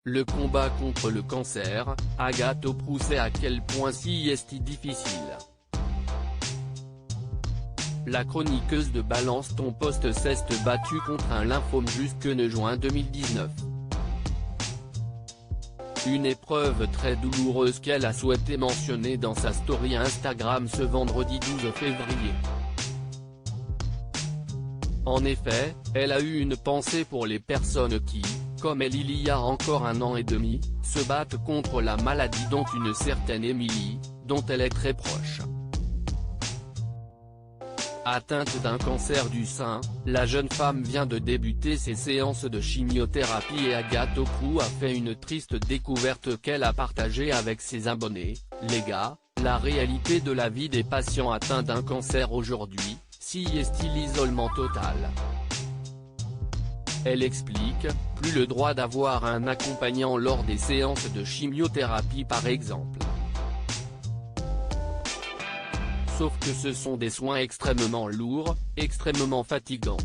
Le combat contre le cancer, Agathe Oprou sait à quel point c'est difficile. La chroniqueuse de Balance ton poste s'est battue contre un lymphome jusqu'en juin 2019. Une épreuve très douloureuse qu'elle a souhaité mentionner dans sa story Instagram ce vendredi 12 février. En effet, elle a eu une pensée pour les personnes qui, comme elle il y a encore 1 an et demi, se battent contre la maladie dont une certaine Émilie, dont elle est très proche. Atteinte d'un cancer du sein, la jeune femme vient de débuter ses séances de chimiothérapie et Agathe Oprou a fait une triste découverte qu'elle a partagée avec ses abonnés. Les gars, la réalité de la vie des patients atteints d'un cancer aujourd'hui, c'est l'isolement total. Elle explique, plus le droit d'avoir un accompagnant lors des séances de chimiothérapie par exemple. Sauf que ce sont des soins extrêmement lourds, extrêmement fatigants.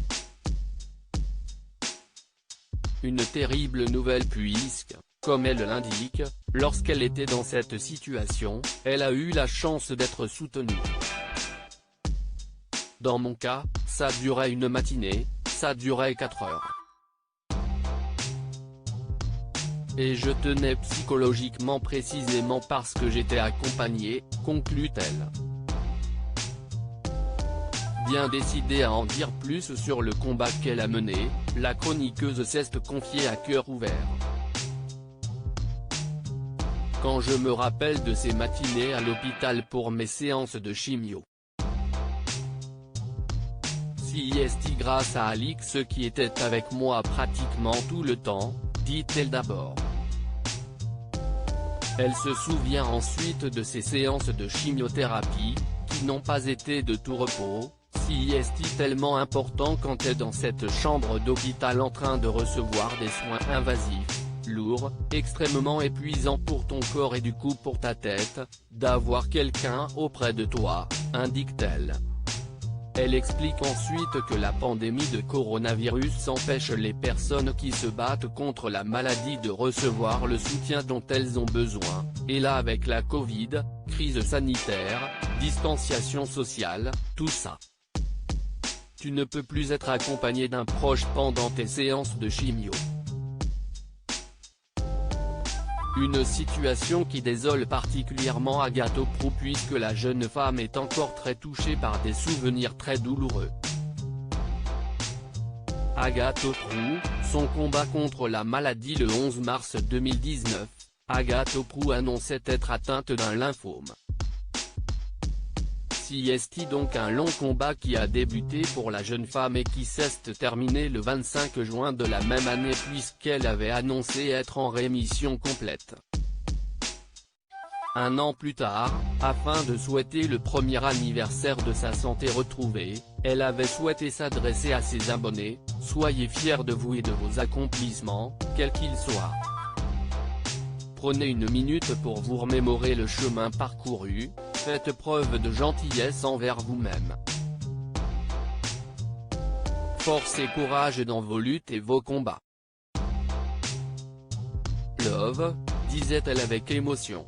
Une terrible nouvelle puisque, comme elle l'indique, lorsqu'elle était dans cette situation, elle a eu la chance d'être soutenue. Dans mon cas, ça durait une matinée, ça durait 4 heures. Et je tenais psychologiquement précisément parce que j'étais accompagnée, conclut-elle. Bien décidée à en dire plus sur le combat qu'elle a mené, la chroniqueuse s'est confiée à cœur ouvert. Quand je me rappelle de ces matinées à l'hôpital pour mes séances de chimio. C'est grâce à Alix qui était avec moi pratiquement tout le temps, dit-elle d'abord. Elle se souvient ensuite de ces séances de chimiothérapie, qui n'ont pas été de tout repos. C'est tellement important quand t'es dans cette chambre d'hôpital en train de recevoir des soins invasifs, lourds, extrêmement épuisants pour ton corps et du coup pour ta tête, d'avoir quelqu'un auprès de toi, indique-t-elle. Elle explique ensuite que la pandémie de coronavirus empêche les personnes qui se battent contre la maladie de recevoir le soutien dont elles ont besoin, et là avec la Covid, crise sanitaire, distanciation sociale, tout ça. Tu ne peux plus être accompagné d'un proche pendant tes séances de chimio. Une situation qui désole particulièrement Agathe Oprou puisque la jeune femme est encore très touchée par des souvenirs très douloureux. Agathe Oprou, son combat contre la maladie le 11 mars 2019, Agathe Oprou annonçait être atteinte d'un lymphome. C'est donc un long combat qui a débuté pour la jeune femme et qui s'est terminé le 25 juin de la même année puisqu'elle avait annoncé être en rémission complète. 1 an plus tard, afin de souhaiter le premier anniversaire de sa santé retrouvée, elle avait souhaité s'adresser à ses abonnés, « Soyez fiers de vous et de vos accomplissements, quels qu'ils soient. Prenez 1 minute pour vous remémorer le chemin parcouru. Faites preuve de gentillesse envers vous-même. Force et courage dans vos luttes et vos combats. Love, disait-elle avec émotion.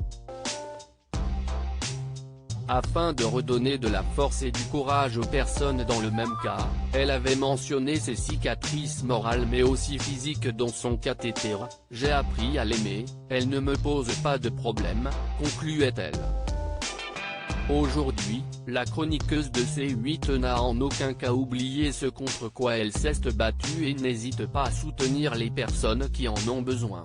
Afin de redonner de la force et du courage aux personnes dans le même cas, elle avait mentionné ses cicatrices morales mais aussi physiques dont son cathéter. J'ai appris à l'aimer, elle ne me pose pas de problème, concluait-elle. Aujourd'hui, la chroniqueuse de C8 n'a en aucun cas oublié ce contre quoi elle s'est battue et n'hésite pas à soutenir les personnes qui en ont besoin.